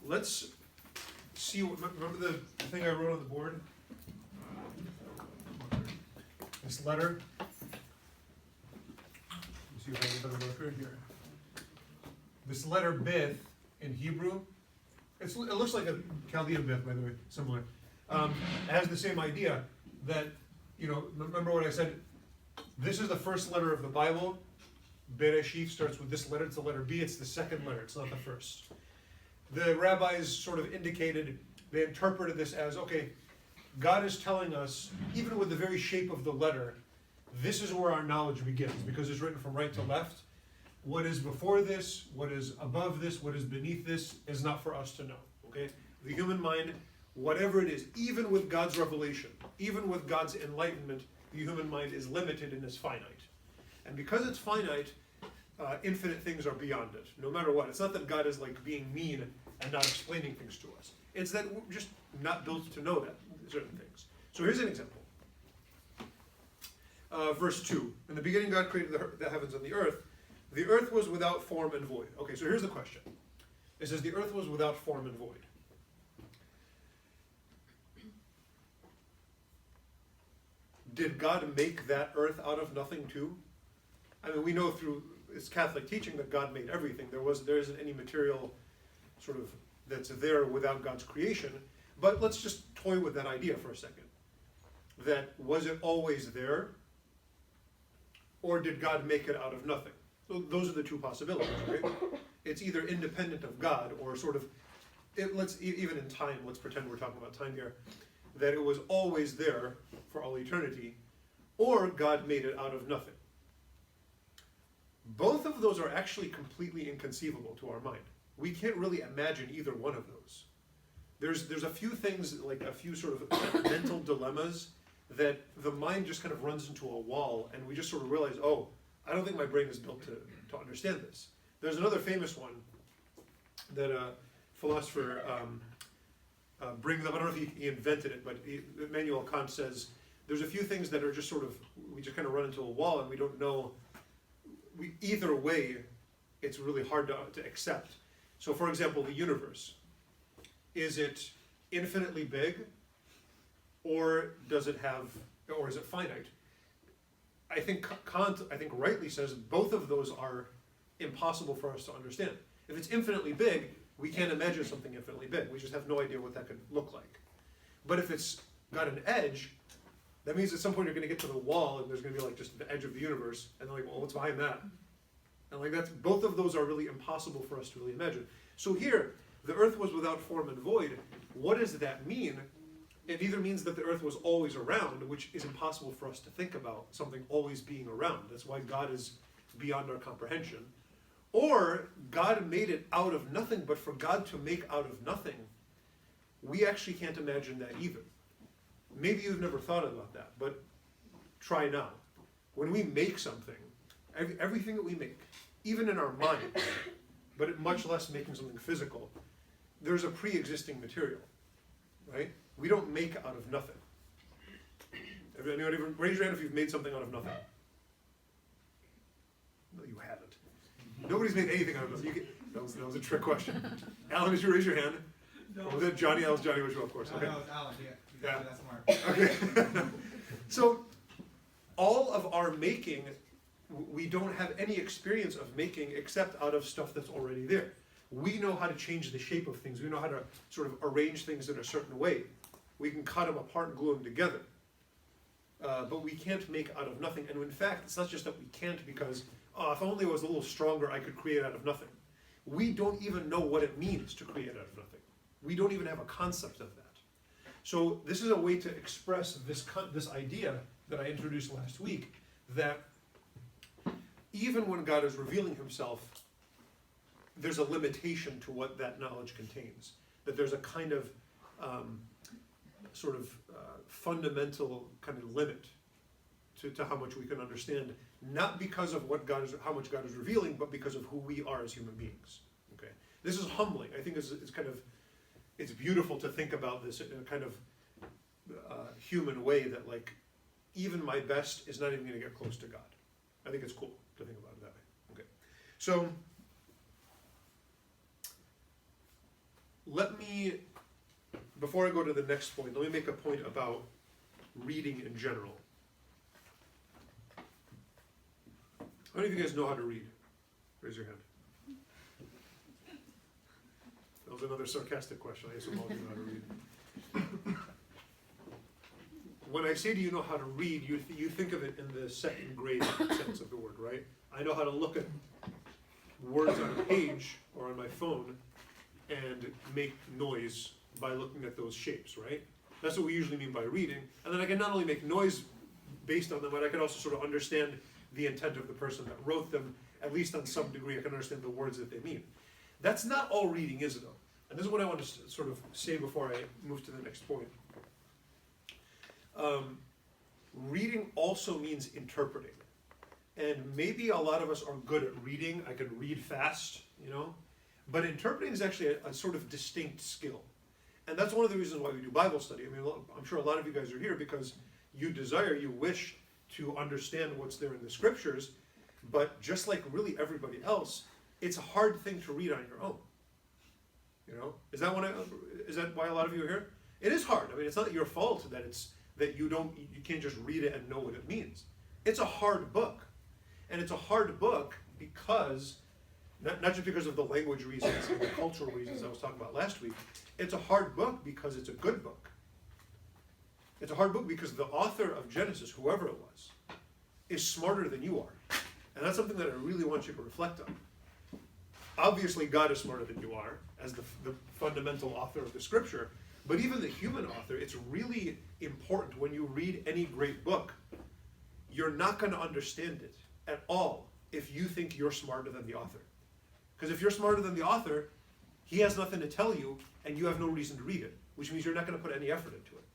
let's see, remember the thing I wrote on the board? This letter. Let's see if I have a better marker here. This letter Bith in Hebrew, it looks like a Chaldean Bith, by the way, similar. It has the same idea that, remember what I said? This is the first letter of the Bible. Bereshith starts with this letter. It's the letter B. It's the second letter. It's not the first. The rabbis sort of indicated, they interpreted this as, okay, God is telling us, even with the very shape of the letter, this is where our knowledge begins, because it's written from right to left. What is before this, what is above this, what is beneath this, is not for us to know, okay? The human mind, whatever it is, even with God's revelation, even with God's enlightenment, the human mind is limited and is finite. And because it's finite, infinite things are beyond it, no matter what. It's not that God is like being mean and not explaining things to us. It's that we're just not built to know that, certain things. So here's an example. Verse 2. In the beginning God created the heavens and the earth. The earth was without form and void. Okay, so here's the question. It says the earth was without form and void. Did God make that earth out of nothing too? I mean, we know through it's Catholic teaching that God made everything. There isn't any material sort of that's there without God's creation. But let's just toy with that idea for a second. That was it always there? Or did God make it out of nothing? So those are the two possibilities, right? It's either independent of God or sort of, even in time, let's pretend we're talking about time here, that it was always there for all eternity, or God made it out of nothing. Both of those are actually completely inconceivable to our mind. We can't really imagine either one of those. There's a few things, like a few sort of mental dilemmas that the mind just kind of runs into a wall, and we just sort of realize, oh, I don't think my brain is built to understand this. There's another famous one that a philosopher brings up. I don't know if he invented it, but Immanuel Kant says there's a few things that are just sort of, we just kind of run into a wall and we don't know. Either way, it's really hard to accept. So for example, the universe. Is it infinitely big, or is it finite? I think Kant, rightly says both of those are impossible for us to understand. If it's infinitely big, we can't imagine something infinitely big. We just have no idea what that could look like. But if it's got an edge, that means at some point you're going to get to the wall and there's going to be like just the edge of the universe, and they're like, well, what's behind that? And like that's both of those are really impossible for us to really imagine. So here, the earth was without form and void. What does that mean? It either means that the earth was always around, which is impossible for us to think about, something always being around. That's why God is beyond our comprehension. Or God made it out of nothing, but for God to make out of nothing, we actually can't imagine that either. Maybe you've never thought about that, but try now. When we make something, everything that we make, even in our mind, but much less making something physical, there's a pre-existing material, right? We don't make out of nothing. Anyone even raise your hand if you've made something out of nothing? No, you haven't. Nobody's made anything out of nothing. That was a trick question. Alan, did you raise your hand? No. Or was that Johnny? That was Johnny Wishel, of course. Okay. No, it's Alan. Yeah. That's smart. Okay. So, all of our making, we don't have any experience of making except out of stuff that's already there. We know how to change the shape of things. We know how to sort of arrange things in a certain way. We can cut them apart and glue them together. But we can't make out of nothing. And in fact, it's not just that we can't because, if only I was a little stronger, I could create out of nothing. We don't even know what it means to create out of nothing. We don't even have a concept of that. So this is a way to express this idea that I introduced last week, that even when God is revealing himself, there's a limitation to what that knowledge contains. That there's a kind of fundamental kind of limit to how much we can understand, not because of how much God is revealing, but because of who we are as human beings. Okay, this is humbling. I think it's beautiful to think about this in a kind of human way, that like even my best is not even going to get close to God. I think it's cool to think about it that way. Okay, so let me, before I go to the next point, let me make a point about reading in general. How many of you guys know how to read? Raise your hand. That was another sarcastic question. I assume all of you know how to read. When I say do you know how to read, you think of it in the second grade sense of the word, right? I know how to look at words on a page or on my phone and make noise by looking at those shapes, right? That's what we usually mean by reading. And then I can not only make noise based on them, but I can also sort of understand the intent of the person that wrote them, at least on some degree. I can understand the words that they mean. That's not all reading is, though. And this is what I want to sort of say before I move to the next point. Reading also means interpreting. And maybe a lot of us are good at reading. I can read fast, you know. But interpreting is actually a sort of distinct skill. And that's one of the reasons why we do Bible study. I mean, I'm sure a lot of you guys are here because you wish to understand what's there in the scriptures, but just like really everybody else, it's a hard thing to read on your own. You know, is that why a lot of you are here? It is hard. I mean, it's not your fault that you can't just read it and know what it means. It's a hard book, and it's a hard book because not just because of the language reasons and the cultural reasons I was talking about last week. It's a hard book because it's a good book. It's a hard book because the author of Genesis, whoever it was, is smarter than you are. And that's something that I really want you to reflect on. Obviously, God is smarter than you are, as the fundamental author of the scripture. But even the human author, it's really important when you read any great book, you're not going to understand it at all if you think you're smarter than the author. Because if you're smarter than the author, he has nothing to tell you, and you have no reason to read it, which means you're not going to put any effort into it.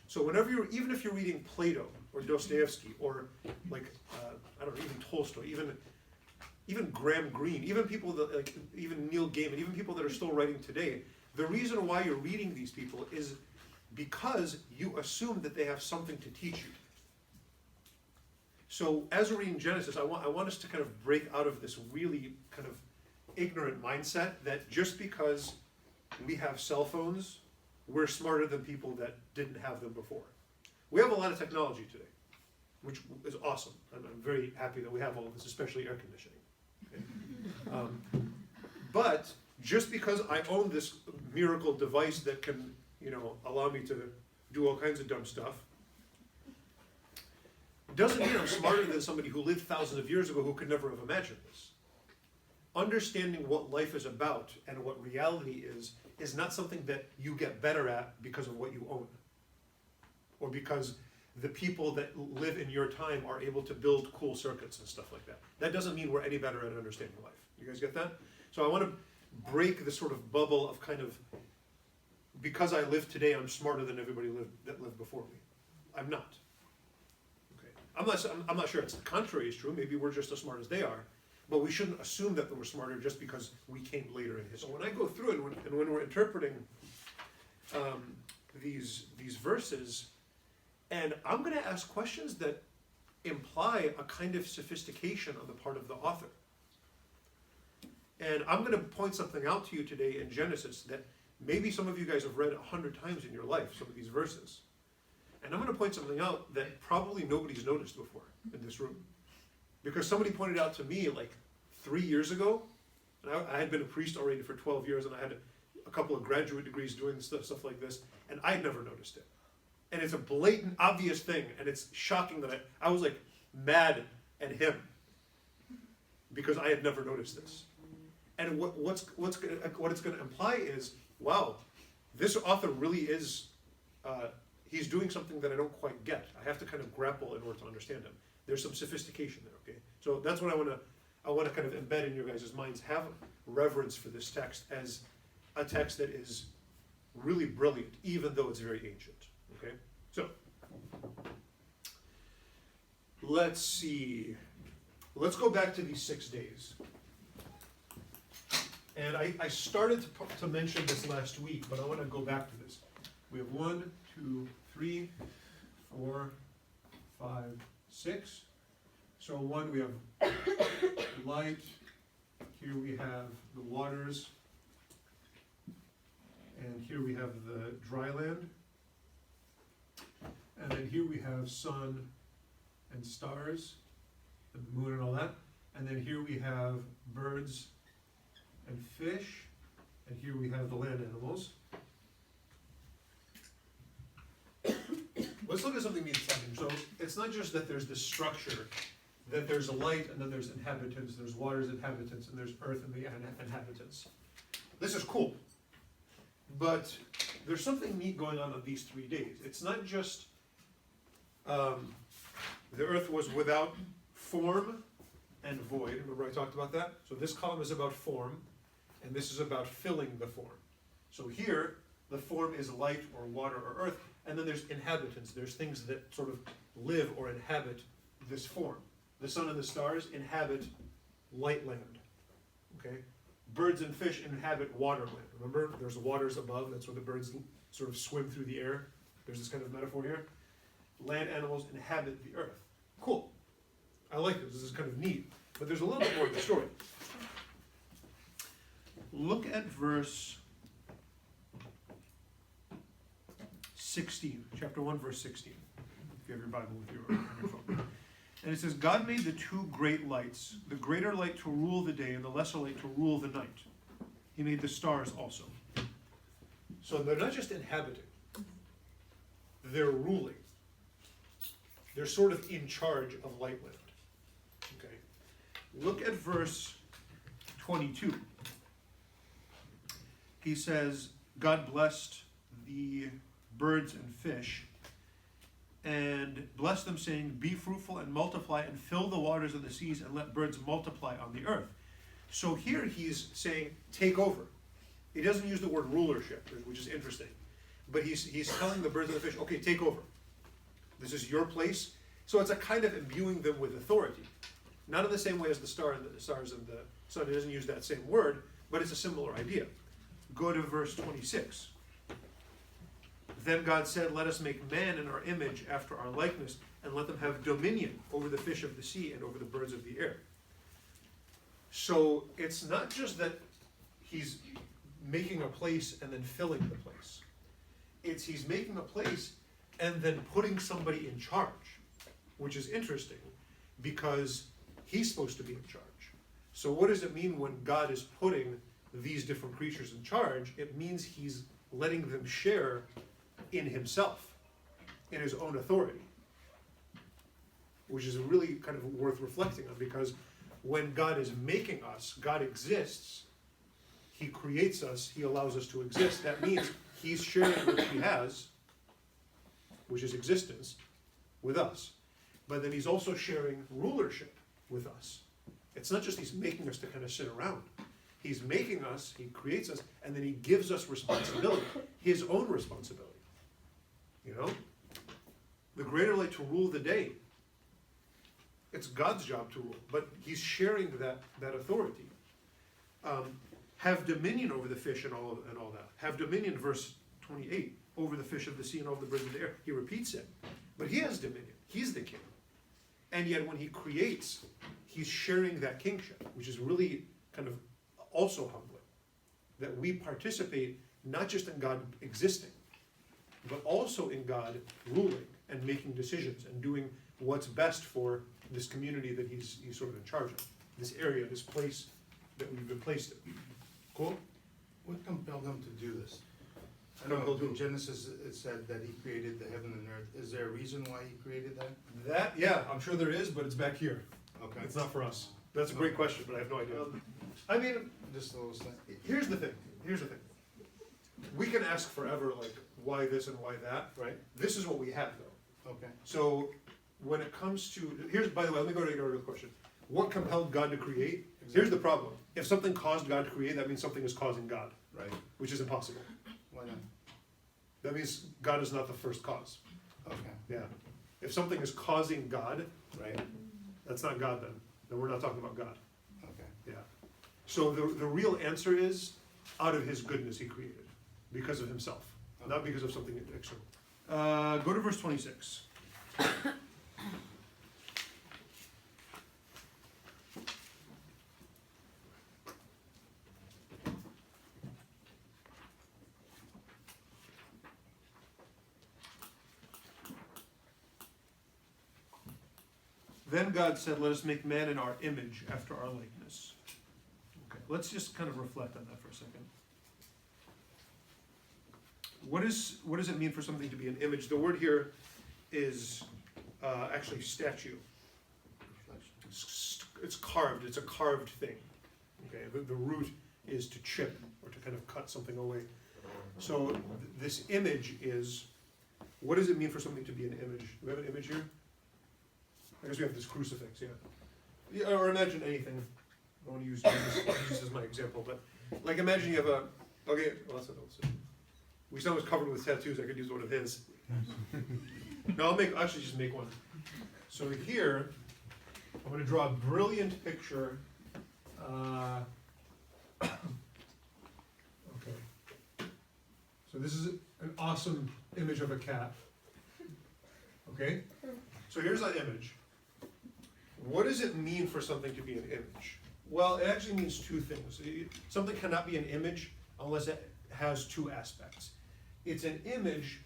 So whenever even if you're reading Plato or Dostoevsky or like I don't know, even Tolstoy, even Graham Greene, even people that even Neil Gaiman, even people that are still writing today, the reason why you're reading these people is because you assume that they have something to teach you. So as we're reading Genesis, I want us to kind of break out of this really kind of ignorant mindset that just because we have cell phones, we're smarter than people that didn't have them before. We have a lot of technology today, which is awesome. I'm very happy that we have all of this, especially air conditioning. Okay? But just because I own this miracle device that can, allow me to do all kinds of dumb stuff, doesn't mean I'm smarter than somebody who lived thousands of years ago who could never have imagined this. Understanding what life is about and what reality is not something that you get better at because of what you own, or because the people that live in your time are able to build cool circuits and stuff like that. That doesn't mean we're any better at understanding life. You guys get that? So I want to break the sort of bubble of kind of, because I live today, I'm smarter than everybody that lived before me. I'm not. Okay. I'm not sure it's the contrary is true. Maybe we're just as smart as they are. But we shouldn't assume that we're smarter just because we came later in history. So when I go through it, and when we're interpreting these verses, and I'm going to ask questions that imply a kind of sophistication on the part of the author. And I'm going to point something out to you today in Genesis that maybe some of you guys have read 100 times in your life, some of these verses. And I'm going to point something out that probably nobody's noticed before in this room. Because somebody pointed out to me like 3 years ago, and I had been a priest already for 12 years, and I had a couple of graduate degrees doing stuff like this, and I'd never noticed it. And it's a blatant, obvious thing, and it's shocking that I was like mad at him because I had never noticed this. And what it's going to imply is, wow, this author really is, he's doing something that I don't quite get. I have to kind of grapple in order to understand him. There's some sophistication there, okay? So that's what I want to kind of embed in your guys' minds. Have reverence for this text as a text that is really brilliant, even though it's very ancient, okay? So, let's see. Let's go back to these 6 days. And I started to mention this last week, but I want to go back to this. We have 1, 2, 3, 4, 5, 6. So 1, we have light. Here we have the waters. here we have the dry land. And then here we have sun and stars, and the moon and all that. And then here we have birds and fish. And here we have the land animals. Let's look at something neat second. So it's not just that there's this structure, that there's a light and then there's inhabitants, there's water's inhabitants, and there's earth and the inhabitants. This is cool. But there's something neat going on these 3 days. It's not just the earth was without form and void. Remember I talked about that? So this column is about form, and this is about filling the form. So here, the form is light or water or earth, and then there's inhabitants. There's things that sort of live or inhabit this form. The sun and the stars inhabit light land. Okay? Birds and fish inhabit water land. Remember, there's waters above, that's where the birds sort of swim through the air. There's this kind of metaphor here. Land animals inhabit the earth. Cool. I like this. This is kind of neat. But there's a little bit more to the story. Look at verse 16, chapter 1, verse 16. If you have your Bible with you or on your phone. And it says, God made the two great lights, the greater light to rule the day and the lesser light to rule the night. He made the stars also. So they're not just inhabiting, they're ruling. They're sort of in charge of light land. Okay. Look at verse 22. He says, God blessed the birds and fish, and blessed them, saying, be fruitful and multiply, and fill the waters of the seas, and let birds multiply on the earth. So here he's saying, take over. He doesn't use the word rulership, which is interesting. But he's telling the birds and the fish, okay, take over. This is your place. So it's a kind of imbuing them with authority. Not in the same way as the stars and the sun. He doesn't use that same word, but it's a similar idea. Go to verse 26. Then God said, let us make man in our image after our likeness, and let them have dominion over the fish of the sea and over the birds of the air. So it's not just that he's making a place and then filling the place. It's he's making a place and then putting somebody in charge, which is interesting because he's supposed to be in charge. So what does it mean when God is putting these different creatures in charge? It means he's letting them share in himself, in his own authority, which is really kind of worth reflecting on, because when God is making us, God exists, he creates us, he allows us to exist. That means he's sharing what he has, which is existence, with us. But then he's also sharing rulership with us. It's not just he's making us to kind of sit around. He's making us, he creates us, and then he gives us responsibility, his own responsibility. You know? The greater light to rule the day. It's God's job to rule, but he's sharing that authority. Have dominion over the fish and all that. Have dominion, verse 28, over the fish of the sea and over the birds of the air. He repeats it. But he has dominion. He's the king. And yet when he creates, he's sharing that kingship, which is really kind of also humbling. That we participate not just in God existing, but also in God ruling and making decisions and doing what's best for this community that he's sort of in charge of. This area, this place that we've been placed in. Cool? What compelled him to do this? I know in Genesis it said that he created the heaven and earth. Is there a reason why he created that? Yeah, I'm sure there is, but it's back here. Okay. It's not for us. That's a great question, but I have no idea. I mean, Just a little thing. here's the thing. We can ask forever, like, why this and why that, right? This is what we have, though. Okay. So, when it comes to, by the way, let me go to your question. What compelled God to create? Exactly. Here's the problem. If something caused God to create, that means something is causing God. Right. Which is impossible. Why not? That means God is not the first cause. Okay. Yeah. If something is causing God, Right. that's not God then. Then we're not talking about God. Okay. Yeah. So the real answer is, out of his goodness he created. Because of himself. Not because of something external. Go to verse 26. Then God said, let us make man in our image after our likeness. Okay, let's just kind of reflect on that for a second. What does it mean for something to be an image? The word here is actually statue. It's carved, it's a carved thing. Okay, the root is to chip or to kind of cut something away. So this image is, what does it mean for something to be an image? Do we have an image here? I guess we have this crucifix, yeah. Or imagine anything. I don't want to use this as my example, but like imagine you have a, okay, well, let's we saw it was covered with tattoos, I could use one of his. No, I'll actually just make one. So here, I'm going to draw a brilliant picture. Okay. So this is an awesome image of a cat. Okay? So here's that image. What does it mean for something to be an image? Well, it actually means two things. Something cannot be an image unless it has two aspects. It's an image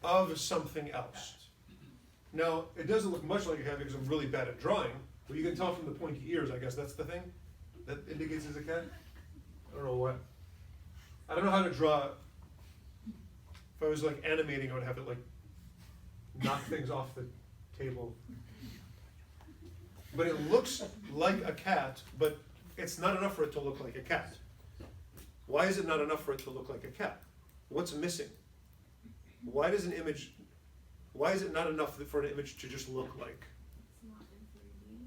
of something else. Now, it doesn't look much like a cat because I'm really bad at drawing, but you can tell from the pointy ears, I guess that's the thing that indicates it's a cat. I don't know what. I don't know how to draw. If I was like animating, I would have it like knock things off the table. But it looks like a cat, but it's not enough for it to look like a cat. Why is it not enough for it to look like a cat? What's missing? Why is it not enough for an image to just look like? It's not in 3D.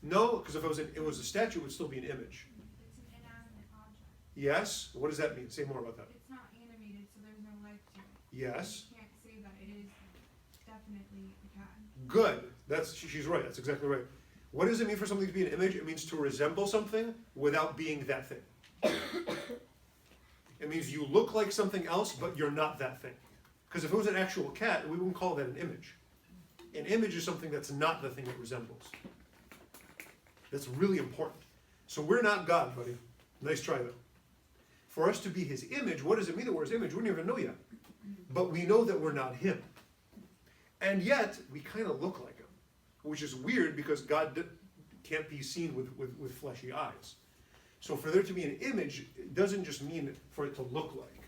No, because if it was a statue, it would still be an image. It's an inanimate object. Yes? What does that mean? Say more about that. It's not animated, so there's no life to it. Yes? You can't say that it is definitely a cat. Good. She's right. That's exactly right. What does it mean for something to be an image? It means to resemble something without being that thing. It means you look like something else, but you're not that thing. Because if it was an actual cat, we wouldn't call that an image. An image is something that's not the thing it resembles. That's really important. So we're not God, buddy. Nice try, though. For us to be his image, what does it mean that we're his image? We don't even know yet. But we know that we're not him. And yet, we kind of look like him. Which is weird because God can't be seen with fleshy eyes. So for there to be an image, it doesn't just mean for it to look like.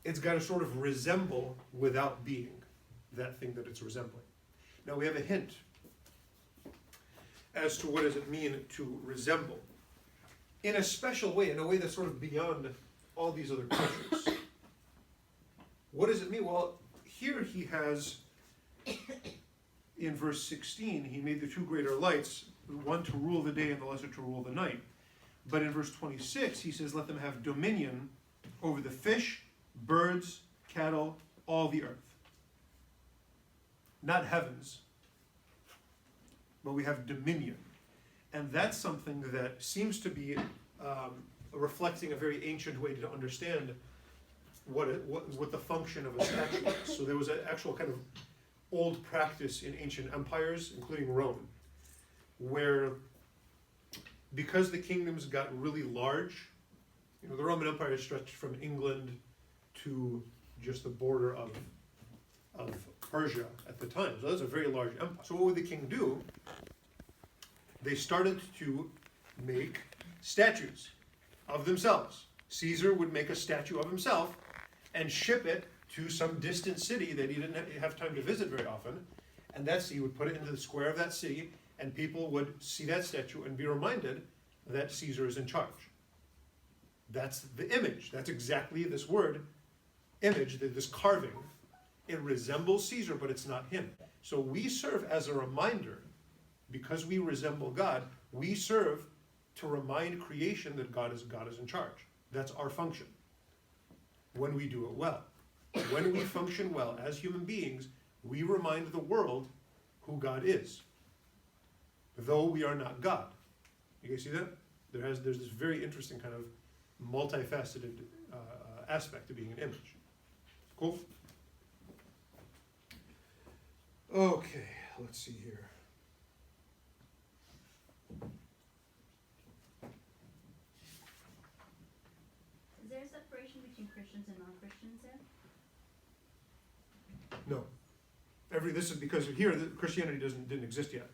It's got to sort of resemble without being that thing that it's resembling. Now we have a hint as to what does it mean to resemble. In a special way, in a way that's sort of beyond all these other cultures. What does it mean? Well, here he has, in verse 16, he made the two greater lights, one to rule the day and the lesser to rule the night. But in verse 26, he says, let them have dominion over the fish, birds, cattle, all the earth. Not heavens, but we have dominion. And that's something that seems to be reflecting a very ancient way to understand what the function of a statue is. So there was an actual kind of old practice in ancient empires, including Rome, where because the kingdoms got really large, the Roman Empire stretched from England to just the border of Persia at the time. So that's a very large empire. So what would the king do? They started to make statues of themselves. Caesar would make a statue of himself and ship it to some distant city that he didn't have time to visit very often. And he would put it into the square of that city, and people would see that statue and be reminded that Caesar is in charge. That's the image. That's exactly this word, image, this carving. It resembles Caesar, but it's not him. So we serve as a reminder, because we resemble God, we serve to remind creation that God is in charge. That's our function. When we do it well. When we function well as human beings, we remind the world who God is. Though we are not God. You guys see that? There's this very interesting kind of multifaceted aspect to being an image. Cool? Okay, let's see here. Is there a separation between Christians and non-Christians there? No. This is because here Christianity didn't exist yet.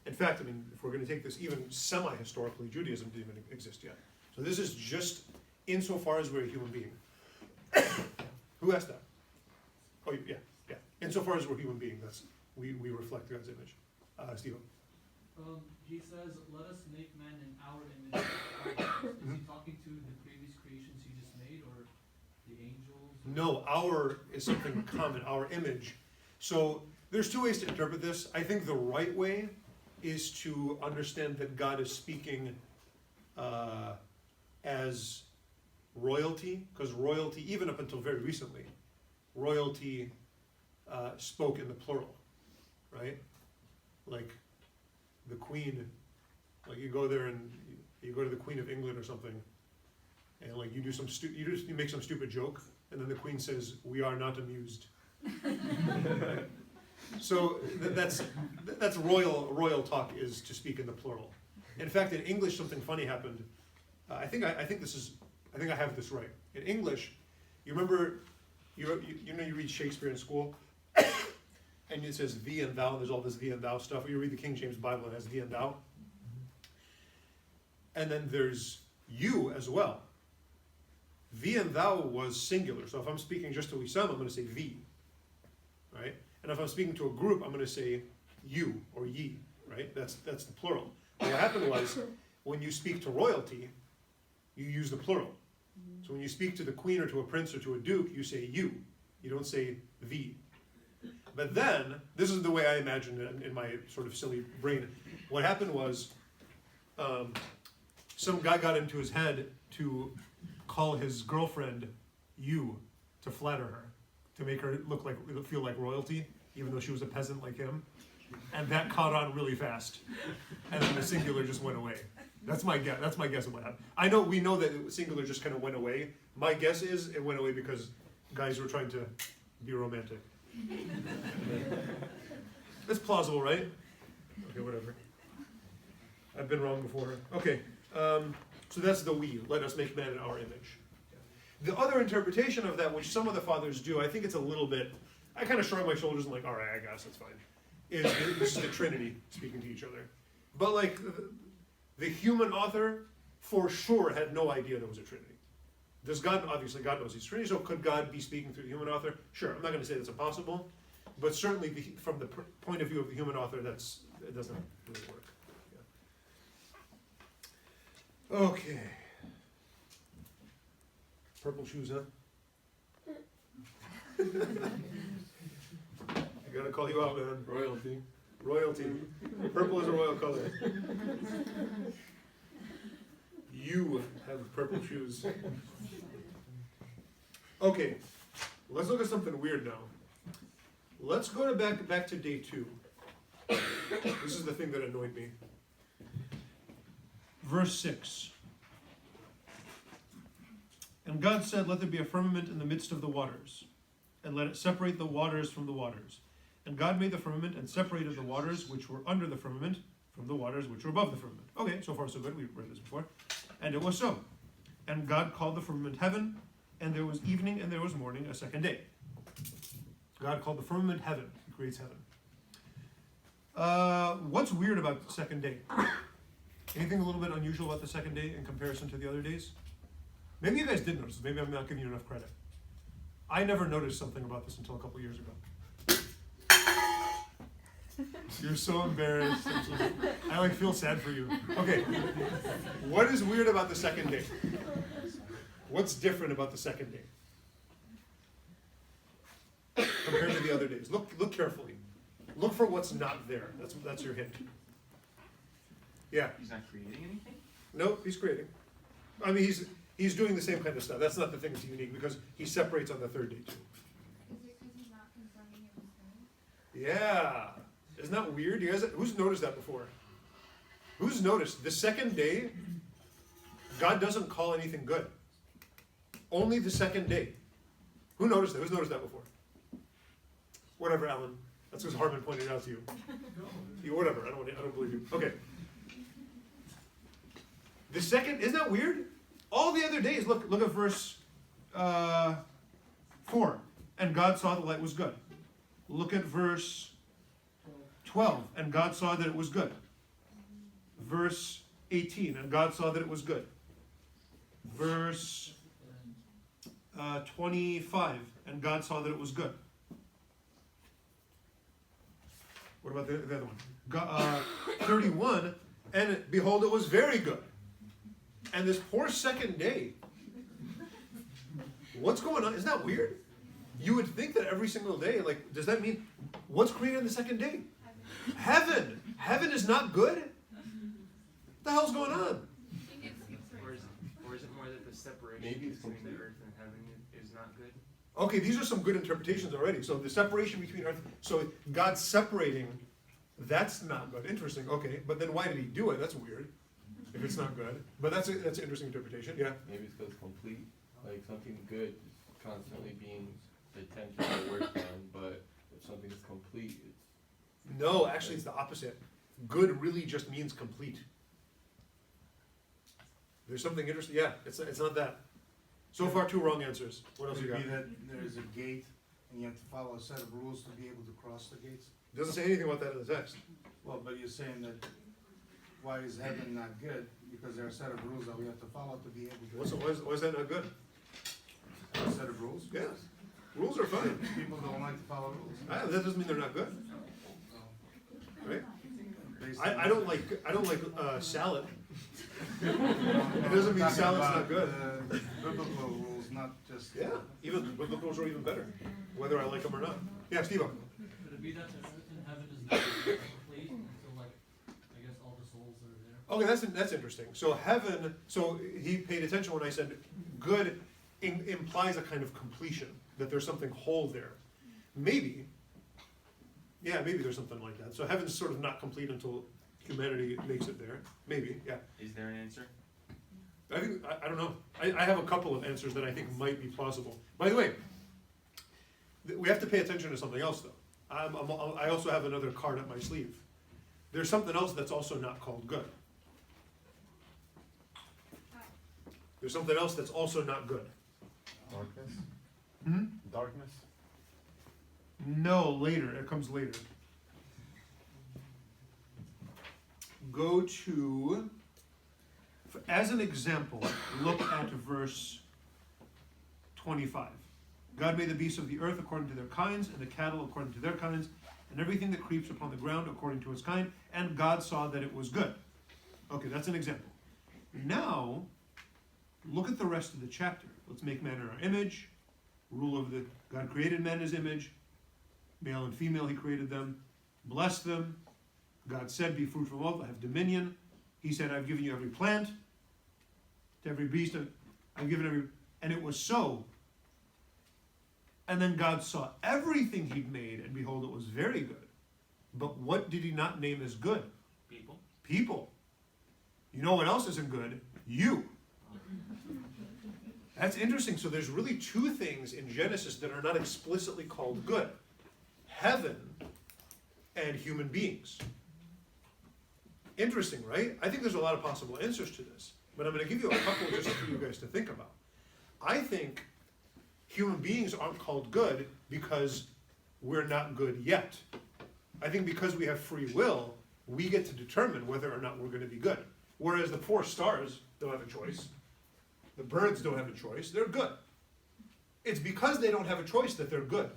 In fact, I mean, if we're going to take this even semi-historically, Judaism didn't even exist yet. So this is just insofar as we're a human being. Who asked that? Oh, yeah. Insofar as we're human beings, we reflect God's image. Steve. He says, "Let us make man in our image." Is he talking to the previous creations he just made, or the angels? No, our is something common. Our image. So there's two ways to interpret this. I think the right way is to understand that God is speaking as royalty, because royalty, even up until very recently, royalty spoke in the plural, right? Like the Queen, like you go there and you go to the Queen of England or something, and like you do some you make some stupid joke, and then the Queen says, "We are not amused." Right? So that's royal talk, is to speak in the plural. In fact, in English, something funny happened. I think I have this right. In English, you remember, you read Shakespeare in school, and it says thee and thou, and there's all this thee and thou stuff. Or you read the King James Bible, and it has thee and thou. And then there's you as well. Thee and thou was singular. So if I'm speaking just to Wissam, I'm going to say thee, right? And if I'm speaking to a group, I'm going to say you or ye, right? That's the plural. What happened was, when you speak to royalty, you use the plural. So when you speak to the queen or to a prince or to a duke, you say you. You don't say thee. But then, this is the way I imagined it in my sort of silly brain. What happened was, some guy got into his head to call his girlfriend you, to flatter her, to make her feel like royalty, even though she was a peasant like him. And that caught on really fast. And then the singular just went away. That's my guess. That's my guess of what happened. We know that singular just kind of went away. My guess is it went away because guys were trying to be romantic. That's plausible, right? Okay, whatever. I've been wrong before. Okay, so that's the we. Let us make man in our image. The other interpretation of that, which some of the fathers do, I think it's a little bit, I kind of shrug my shoulders and like, all right, I guess that's fine, is this is the Trinity speaking to each other. But like, the human author for sure had no idea there was a Trinity. Does God, obviously God knows he's Trinity, so could God be speaking through the human author? Sure, I'm not going to say that's impossible, but certainly from the point of view of the human author, it doesn't really work. Yeah. Okay. Purple shoes, huh? I gotta call you out, man. Royalty. Royalty. Purple is a royal color. You have purple shoes. Okay, let's look at something weird now. Let's go back to day 2. This is the thing that annoyed me. Verse 6. And God said, let there be a firmament in the midst of the waters, and let it separate the waters from the waters. And God made the firmament and separated the waters which were under the firmament from the waters which were above the firmament. Okay, so far so good. We've read this before. And it was so. And God called the firmament heaven, and there was evening and there was morning, a second day. God called the firmament heaven. He creates heaven. What's weird about the second day? Anything a little bit unusual about the second day in comparison to the other days? Maybe you guys did notice. Maybe I'm not giving you enough credit. I never noticed something about this until a couple years ago. You're so embarrassed. I feel sad for you. Okay. What is weird about the second day? What's different about the second day compared to the other days? Look carefully. Look for what's not there. That's your hint. Yeah. He's not creating anything? No, he's creating. I mean, he's doing the same kind of stuff. That's not the thing that's unique, because he separates on the third day too. Is it because he's not confirming it was good? Yeah. Isn't that weird? You guys, who's noticed that before? Who's noticed the second day, God doesn't call anything good. Only the second day. Who noticed that? Who's noticed that before? Whatever, Alan. That's because Harmon pointed it out to you. You whatever. I don't believe you. Okay. The second, isn't that weird? All the other days, look at verse 4. And God saw the light was good. Look at verse 12. And God saw that it was good. Verse 18. And God saw that it was good. Verse 25. And God saw that it was good. What about the other one? 31. And behold, it was very good. And this poor second day. What's going on? Isn't that weird? You would think that every single day, like, does that mean, what's created on the second day? Heaven. Heaven is not good? What the hell's going on? Or is it more that the separation between the earth and heaven is not good? Okay, these are some good interpretations already. So the separation between earth, so God separating, that's not good. Interesting, okay. But then why did he do it? That's weird, if it's not good. But that's an interesting interpretation, yeah. Maybe it's because it's complete, like something good is constantly being attention or worked on, but if something is complete, it's... No, actually it's the opposite. Good really just means complete. There's something interesting, yeah, it's not that. So far, 2 wrong answers. What else Could you it got? be that there's a gate and you have to follow a set of rules to be able to cross the gates? Doesn't say anything about that in the text. Well, but you're saying that, why is heaven not good? Because there are a set of rules that we have to follow to be able to. Why is that not good? A set of rules? Yeah, rules are fine. People don't like to follow rules. That doesn't mean they're not good, So, right? based I on- don't like salad. It doesn't mean salad's not good. Biblical rules, not just. Yeah, even the biblical rules are even better, whether I like them or not. Yeah, Steve. Could it be that the earth and heaven is not complete until, like, I guess all the souls that are there? Okay, that's interesting. So heaven. So he paid attention when I said good implies a kind of completion, that there's something whole there. Maybe. Yeah, maybe there's something like that. So heaven's sort of not complete until humanity makes it there. Maybe. Yeah. Is there an answer? I think I don't know. I have a couple of answers that I think might be plausible. By the way, we have to pay attention to something else, though. I also have another card up my sleeve. There's something else that's also not called good. There's something else that's also not good. Darkness? Hmm? Darkness? No, later. It comes later. Go to, as an example, look at verse 25. God made the beasts of the earth according to their kinds, and the cattle according to their kinds, and everything that creeps upon the ground according to its kind, and God saw that it was good. Okay, that's an example. Now, look at the rest of the chapter. Let's make man in our image, rule over the, God created man in his image, male and female he created them, bless them. God said, be fruitful and multiply, have dominion. He said, I've given you every plant, to every beast, I've given every, and it was so. And then God saw everything he'd made, and behold, it was very good. But what did he not name as good? People? People. You know what else isn't good? You. That's interesting. So there's really 2 things in Genesis that are not explicitly called good. Heaven and human beings. Interesting, right? I think there's a lot of possible answers to this, but I'm going to give you a couple just for you guys to think about. I think human beings aren't called good because we're not good yet. I think because we have free will, we get to determine whether or not we're going to be good. Whereas the poor stars don't have a choice. The birds don't have a choice. They're good. It's because they don't have a choice that they're good.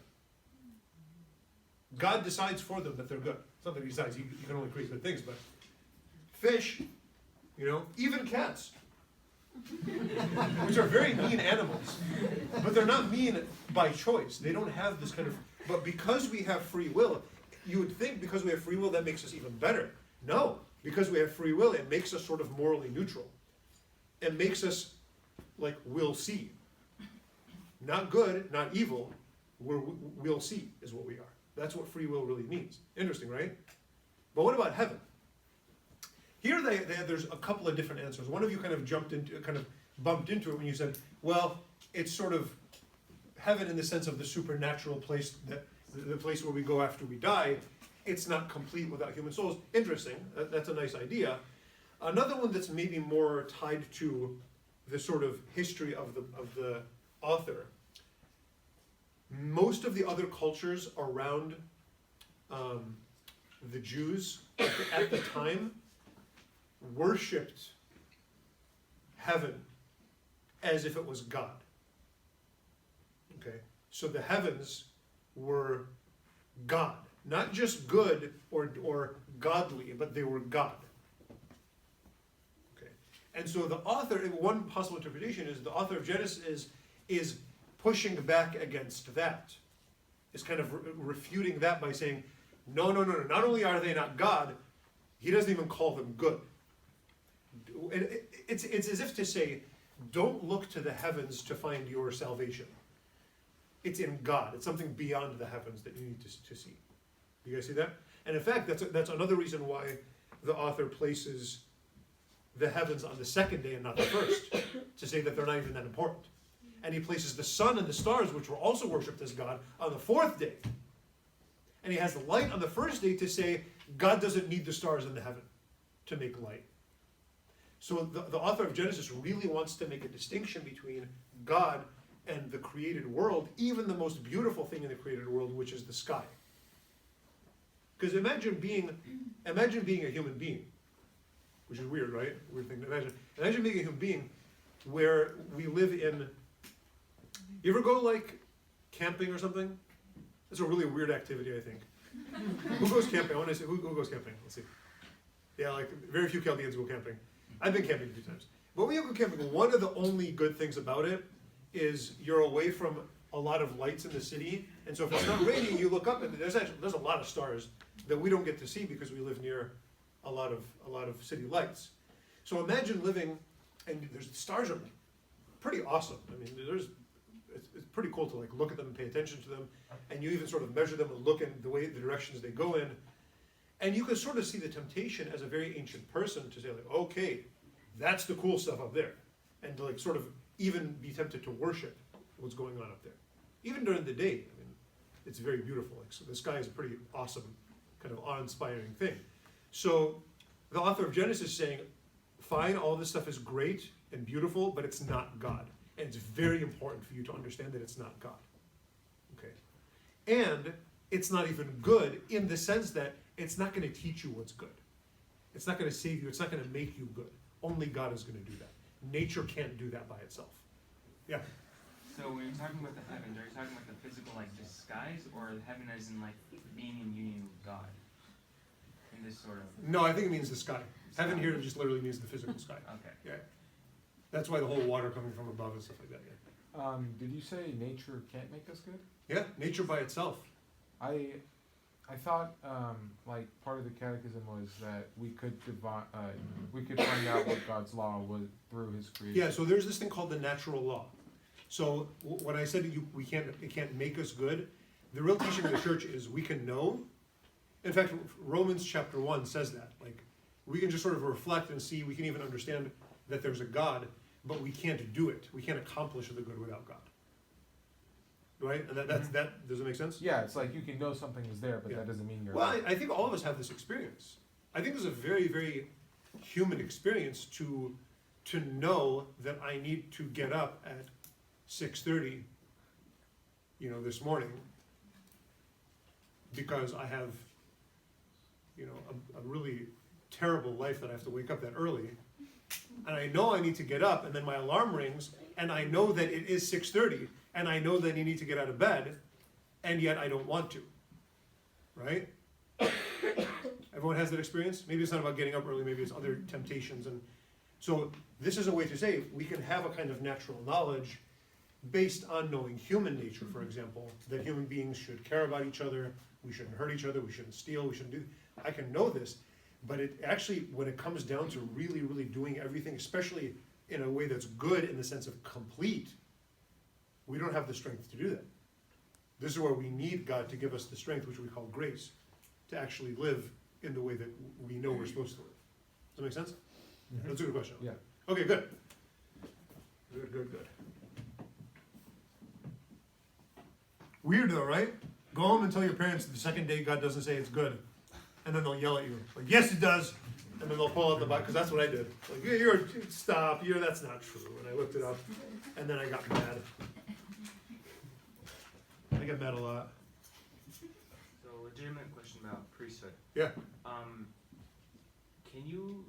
God decides for them that they're good. It's not that he decides, you can only create good things, but fish, even cats, which are very mean animals, but they're not mean by choice. They don't have this kind of, but because we have free will, you would think because we have free will that makes us even better. No, because we have free will, it makes us sort of morally neutral. It makes us like we'll see. Not good, not evil, we'll see is what we are. That's what free will really means. Interesting, right? But what about heaven? Here there's a couple of different answers. One of you kind of bumped into it when you said, well, it's sort of heaven in the sense of the supernatural place, the place where we go after we die. It's not complete without human souls. Interesting. That's a nice idea. Another one that's maybe more tied to the sort of history of the author most of the other cultures around the Jews at the time worshipped heaven as if it was God. Okay, so the heavens were God, not just good or godly, but they were God. Okay, and so the author, one possible interpretation is the author of Genesis is pushing back against that. Is kind of refuting that by saying, no. Not only are they not God, he doesn't even call them good. It's as if to say, don't look to the heavens to find your salvation. It's in God. It's something beyond the heavens that you need to see. You guys see that? And in fact, that's another reason why the author places the heavens on the second day and not the first, to say that they're not even that important. And he places the sun and the stars, which were also worshipped as God, on the fourth day. And he has the light on the first day to say God doesn't need the stars in the heaven to make light. So the author of Genesis really wants to make a distinction between God and the created world, even the most beautiful thing in the created world, which is the sky. Because imagine being a human being, which is weird, right? Weird thing to imagine. Imagine being a human being where we live in. You ever go like camping or something? It's a really weird activity, I think. Who goes camping? I want to say who goes camping. Let's see. Yeah, like very few Chaldeans go camping. I've been camping a few times. But when you go camping, one of the only good things about it is you're away from a lot of lights in the city. And so if it's not raining, you look up and there's a lot of stars that we don't get to see because we live near a lot of city lights. So imagine living, and the stars are pretty awesome. I mean, it's pretty cool to like look at them and pay attention to them, and you even sort of measure them and look in the directions they go in. And you can sort of see the temptation as a very ancient person to say, like, okay, that's the cool stuff up there. And to like sort of even be tempted to worship what's going on up there. Even during the day, I mean, it's very beautiful. Like, so the sky is a pretty awesome, kind of awe-inspiring thing. So the author of Genesis is saying, fine, all this stuff is great and beautiful, but it's not God. And it's very important for you to understand that it's not God. Okay? And it's not even good in the sense that it's not going to teach you what's good. It's not going to save you. It's not going to make you good. Only God is going to do that. Nature can't do that by itself. Yeah? So when you're talking about the heavens, are you talking about the physical, like the skies, or heaven as in like being in union with God? In this sort of... No, I think it means the sky. Heaven here just literally means the physical sky. Okay. Yeah. That's why the whole water coming from above and stuff like that, yeah. Did you say nature can't make us good? Yeah, nature by itself. I thought like part of the catechism was that we could find out what God's law was through His creation. Yeah, so there's this thing called the natural law. So when I said it can't make us good, the real teaching of the church is we can know. In fact, Romans chapter 1 says that. Like, we can just sort of reflect and see, we can even understand that there's a God, but we can't do it. We can't accomplish the good without God. Right? And that does it make sense? Yeah, it's like you can know something is there, but Yeah. that doesn't mean you're. Well, I think all of us have this experience. I think it's a very, very human experience to know that I need to get up at 6:30, this morning, because I have, a really terrible life that I have to wake up that early. And I know I need to get up, and then my alarm rings, and I know that it is 6:30, and I know that you need to get out of bed, and yet I don't want to. Right? Everyone has that experience? Maybe it's not about getting up early, maybe it's other temptations. And so this is a way to say we can have a kind of natural knowledge based on knowing human nature, for example, that human beings should care about each other, we shouldn't hurt each other, we shouldn't steal, we shouldn't do. I can know this, but it actually, when it comes down to really, really doing everything, especially in a way that's good in the sense of complete, we don't have the strength to do that. This is where we need God to give us the strength, which we call grace, to actually live in the way that we know we're supposed to live. Does that make sense? Mhm. That's a good question. Yeah. Okay, good. Good. Weird though, right? Go home and tell your parents the second day God doesn't say it's good. And then they'll yell at you. Like, yes, it does. And then they'll pull out the Bible, because that's what I did. Like, stop, that's not true. And I looked it up, and then I got mad. I get mad a lot. So, legitimate question about priesthood. Yeah. Can you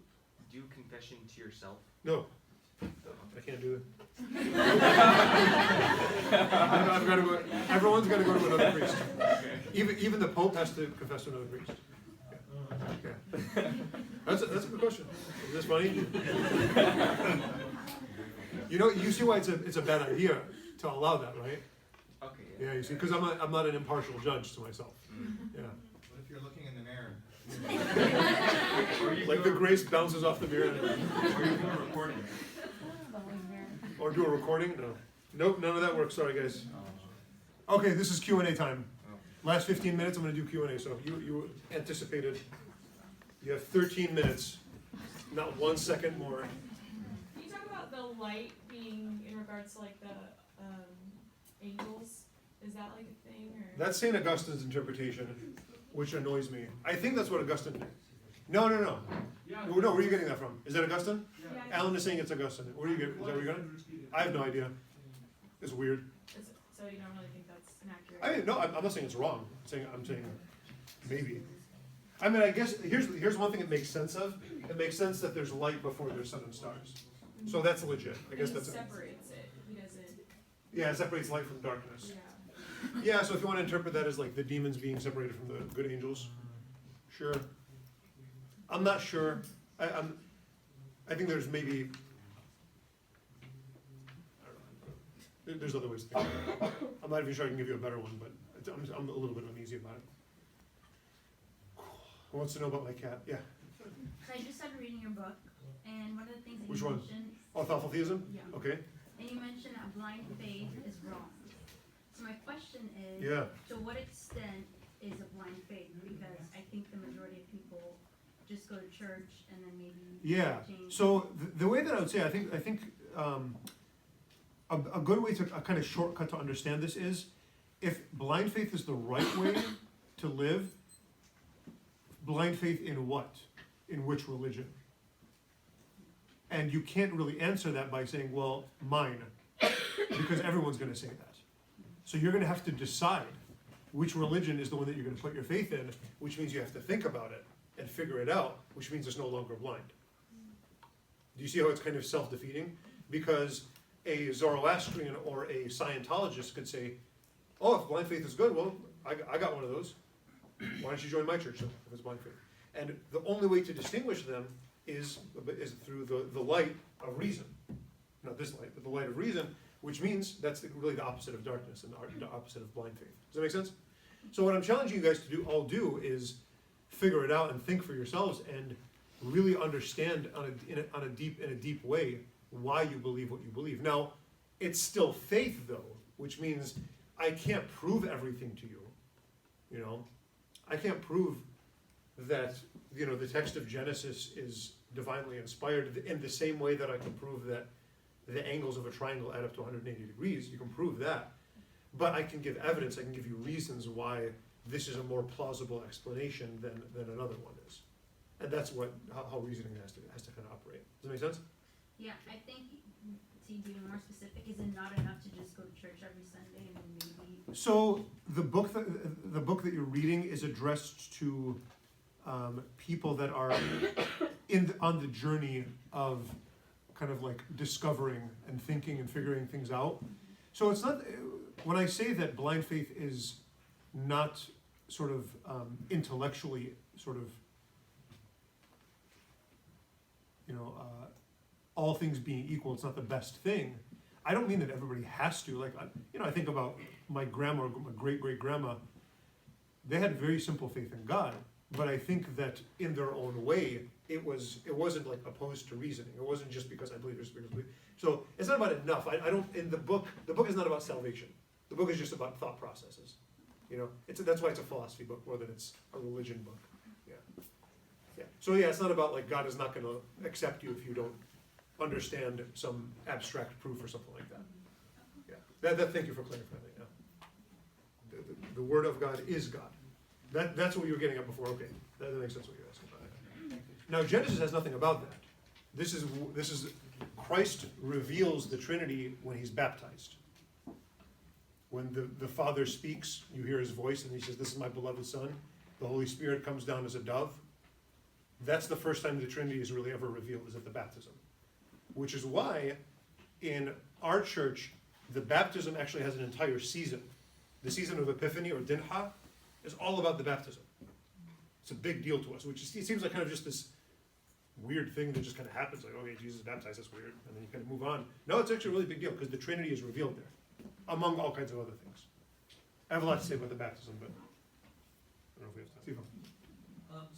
do confession to yourself? No, I can't do it. Everyone's got to go to another priest. Even the Pope has to confess to another priest. Yeah. That's a good question. Is this funny? You see why it's a bad idea to allow that, right? Okay. Yeah, you see, because I'm not an impartial judge to myself. Yeah. What if you're looking in the mirror? Like the grace bounces off the mirror. Or you do a recording. Or do a recording? No. Nope, none of that works. Sorry, guys. Okay, this is Q&A time. Last 15 minutes, I'm going to do Q&A. So you anticipated. You have 13 minutes. Not 1 second more. Can you talk about the light being in regards to like the angels? Is that like a thing or? That's St. Augustine's interpretation, which annoys me. I think that's what Augustine did. No. Yeah. No, where are you getting that from? Is that Augustine? Yeah. Alan is saying it's Augustine. Where are you getting? Is that where you got it? I have no idea. It's weird. So you don't really think that's an accurate? I mean, no, I'm not saying it's wrong. I'm saying maybe. I mean, I guess here's one thing it makes sense of. It makes sense that there's light before there's sun and stars. So that's legit. I guess He that's it. separates it. He doesn't. Yeah, it separates light from darkness. Yeah. Yeah, so if you want to interpret that as like the demons being separated from the good angels, sure. I'm not sure. I think there's maybe. I don't know. There's other ways to think about it. I'm not even sure I can give you a better one, but I'm a little bit uneasy about it. Who wants to know about my cat? Yeah. So I just started reading your book, and one of the things that Which you one? mentioned, Oh, thoughtful theism? Yeah. Okay. and you mentioned that blind faith is wrong. So my question is, Yeah. to what extent is a blind faith? Because I think the majority of people just go to church and then maybe Yeah. change. So the way that I would say, I think a good way to a kind of shortcut to understand this is, if blind faith is the right way to live, blind faith in what? In which religion? And you can't really answer that by saying, well, mine, because everyone's going to say that. So you're going to have to decide which religion is the one that you're going to put your faith in, which means you have to think about it and figure it out, which means it's no longer blind. Do you see how it's kind of self-defeating? Because a Zoroastrian or a Scientologist could say, oh, if blind faith is good, well, I got one of those. Why don't you join my church then, if it's blind faith? And the only way to distinguish them is through the light of reason. Not this light, but the light of reason, which means that's really the opposite of darkness and the opposite of blind faith. Does that make sense? So what I'm challenging you guys to do is figure it out and think for yourselves and really understand in a deep way why you believe what you believe. Now, it's still faith though, which means I can't prove everything to you. You know, I can't prove that, you know, the text of Genesis is divinely inspired in the same way that I can prove that the angles of a triangle add up to 180 degrees. You can prove that. But I can give evidence, I can give you reasons why this is a more plausible explanation than another one is. And that's how reasoning has to kind of operate. Does that make sense? Yeah, I think, to be more specific, is it not enough to just go to church every Sunday and then maybe? So the book that you're reading is addressed to people that are on the journey of kind of like discovering and thinking and figuring things out. So it's not, when I say that blind faith is not sort of intellectually sort of, you know, all things being equal, it's not the best thing. I don't mean that everybody has to. Like, you know, I think about my grandma or my great-great-grandma. They had very simple faith in God, but I think that in their own way, it wasn't like opposed to reasoning. It wasn't just because I believe, just because I believe. So it's not about enough. I don't, in the book is not about salvation. The book is just about thought processes. You know, that's why it's a philosophy book more than it's a religion book. Yeah. Yeah. So yeah, it's not about like God is not going to accept you if you don't understand some abstract proof or something like that. Yeah. Thank you for clarifying that. Yeah. The Word of God is God. That's what you were getting at before. Okay, that makes sense what you're asking about. Now Genesis has nothing about that. This is Christ reveals the Trinity when he's baptized. When the Father speaks, you hear his voice, and he says, "This is my beloved Son." The Holy Spirit comes down as a dove. That's the first time the Trinity is really ever revealed, is at the baptism. Which is why, in our church, the baptism actually has an entire season. The season of Epiphany, or Dinha, is all about the baptism. It's a big deal to us, which is, it seems like kind of just this weird thing that just kind of happens, like, okay, Jesus is baptized, that's weird, and then you kind of move on. No, it's actually a really big deal, because the Trinity is revealed there, among all kinds of other things. I have a lot to say about the baptism, but I don't know if we have time. Steve?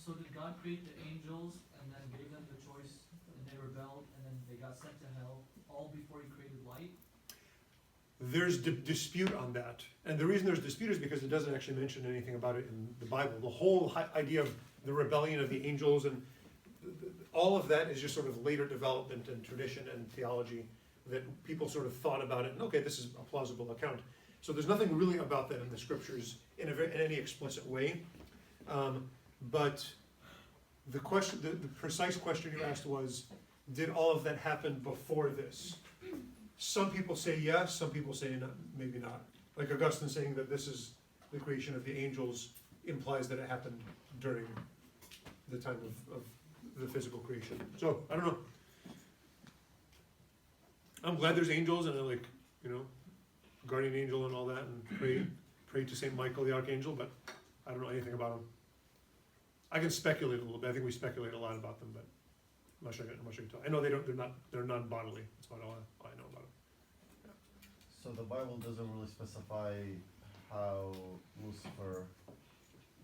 So did God create the angels and then gave them the choice, and they rebelled, and then they got sent to hell, all before he created light? There's dispute on that, and the reason there's dispute is because it doesn't actually mention anything about it in the Bible. The whole idea of the rebellion of the angels and all of that is just sort of later development and tradition and theology that people sort of thought about it, and okay, this is a plausible account. So there's nothing really about that in the scriptures in any explicit way. But the question, the precise question you asked was, did all of that happen before this? Some people say yes, some people say no, maybe not. Like Augustine saying that this is the creation of the angels implies that it happened during the time of the physical creation. So, I don't know. I'm glad there's angels, and I like, guardian angel and all that, and pray to Saint Michael the Archangel, but I don't know anything about them. I can speculate a little bit. I think we speculate a lot about them, but I'm not sure I can tell. I know they're non-bodily. That's about all I know about them. So the Bible doesn't really specify how Lucifer.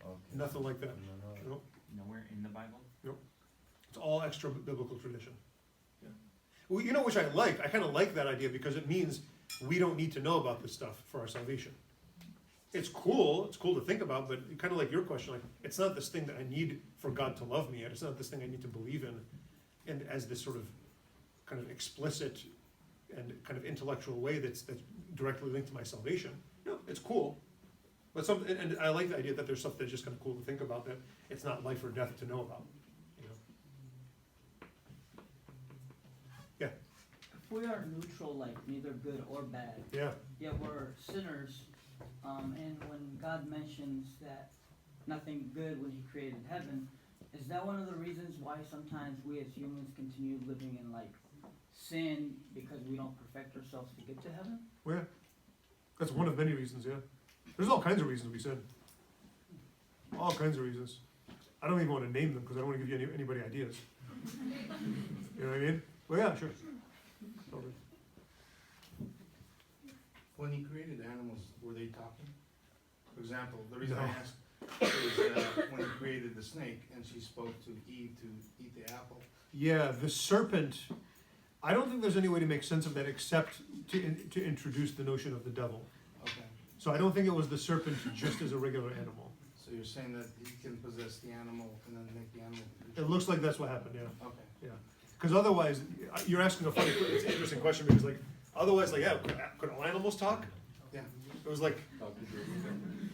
Okay. Nothing like that. No. Nope. Nowhere in the Bible? It's all extra biblical tradition. Yeah. Well, which I like. I kind of like that idea because it means we don't need to know about this stuff for our salvation. It's cool. It's cool to think about, but kind of like your question, like it's not this thing that I need for God to love me yet. It's not this thing I need to believe in, and as this sort of kind of explicit and kind of intellectual way that's directly linked to my salvation. No, it's cool. But and I like the idea that there's stuff that's just kind of cool to think about, that it's not life or death to know about. Yeah. If we are neutral, like neither good or bad, Yeah. yet we're sinners, and when God mentions that nothing good when he created heaven, is that one of the reasons why sometimes we as humans continue living in like sin because we don't perfect ourselves to get to heaven? Well, yeah. That's one of many reasons, yeah. There's all kinds of reasons we sin. All kinds of reasons. I don't even want to name them because I don't want to give you anybody ideas. You know what I mean? Well, yeah, sure. Totally. When he created animals, were they talking? For example, the reason No. I asked is when he created the snake and she spoke to Eve to eat the apple. Yeah, the serpent, I don't think there's any way to make sense of that except to introduce the notion of the devil. Okay. So I don't think it was the serpent just as a regular animal. So you're saying that he can possess the animal and then make the animal. It looks like that's what happened, yeah. Okay. Yeah. Because otherwise, you're asking a funny, it's an interesting question because like, otherwise like, yeah, could all animals talk? Yeah. It was like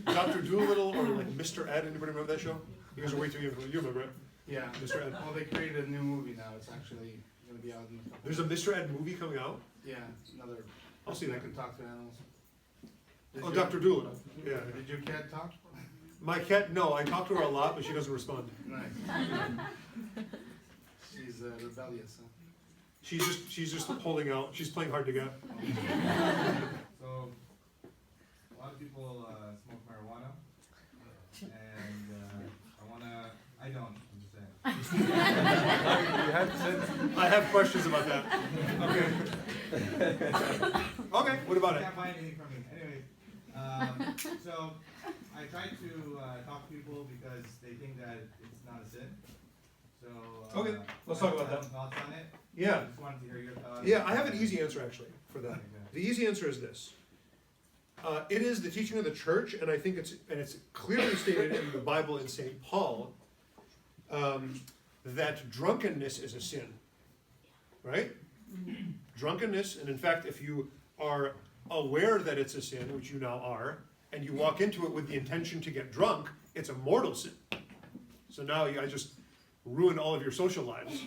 Dr. Doolittle or like Mr. Ed, anybody remember that show? You guys are way too young, you remember it? Yeah. Mr. Ed. Well, they created a new movie now. It's actually gonna be out in a couple. There's a Mr. Ed movie coming out? Yeah, another. I'll see that that. can talk to animals. Did Oh, you- Dr. Doolittle, yeah. Did your cat talk? My cat, no, I talk to her a lot, but she doesn't respond. Nice. She's rebellious, huh? She's just holding out, she's playing hard to get. So, a lot of people smoke marijuana, and I don't, I'm just saying. I have questions about that. Okay. Okay, what about it? Can't buy anything from me. Anyway, so I try to talk to people because they think that it's not a sin. So Okay, let's I talk about have that. some thoughts on it. Yeah. I just wanted to hear your thoughts. Yeah, I have an easy answer actually for that. Okay. The easy answer is this. It is the teaching of the church, and I think it's clearly stated in the Bible in St. Paul, that drunkenness is a sin, right? Drunkenness, and in fact, if you are aware that it's a sin, which you now are, and you walk into it with the intention to get drunk, it's a mortal sin. So now I just ruined all of your social lives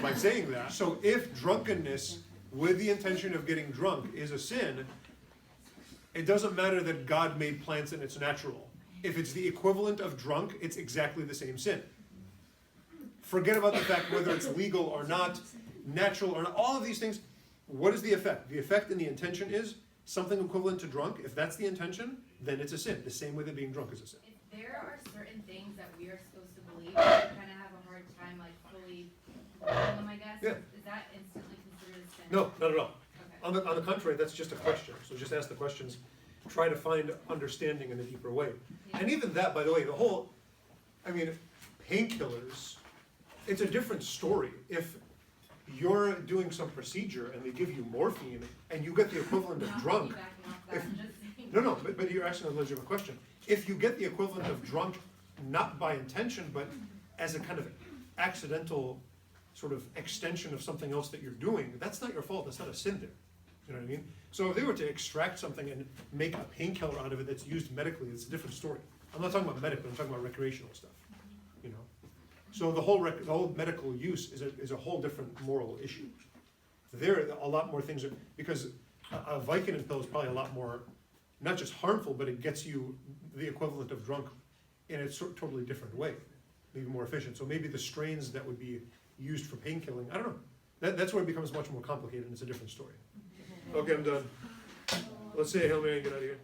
by saying that. So if drunkenness with the intention of getting drunk is a sin, It doesn't matter that God made plants and it's natural. If it's the equivalent of drunk, it's exactly the same sin. Forget about the fact whether it's legal or not, natural or not, all of these things. What is the effect? The effect and the intention is something equivalent to drunk. If that's the intention, then it's a sin, the same way that being drunk is a sin. If there are certain things that we are supposed to believe, we kind of have a hard time like fully believing them, I guess. Yeah. Is that instantly considered a sin? No, not at all. Okay. On the contrary, that's just a question. So just ask the questions. Try to find understanding in a deeper way. Yeah. And even that, by the way, painkillers, it's a different story. If you're doing some procedure and they give you morphine and you get the equivalent of Not drunk, piggybacking off that, if- I'm just saying. no, but you're asking a legitimate question. If you get the equivalent of drunk, not by intention, but as a kind of accidental sort of extension of something else that you're doing, that's not your fault, that's not a sin there. You know what I mean? So if they were to extract something and make a painkiller out of it that's used medically, it's a different story. I'm not talking about medical, I'm talking about recreational stuff, you know? So the whole medical use is a whole different moral issue. There, a lot more things are, because a Vicodin pill is probably a lot more, not just harmful, but it gets you the equivalent of drunk in a totally different way, maybe more efficient. So maybe the strains that would be used for painkilling, I don't know. That's where it becomes much more complicated and it's a different story. Okay, I'm done. Let's say a Hail Mary and get out of here.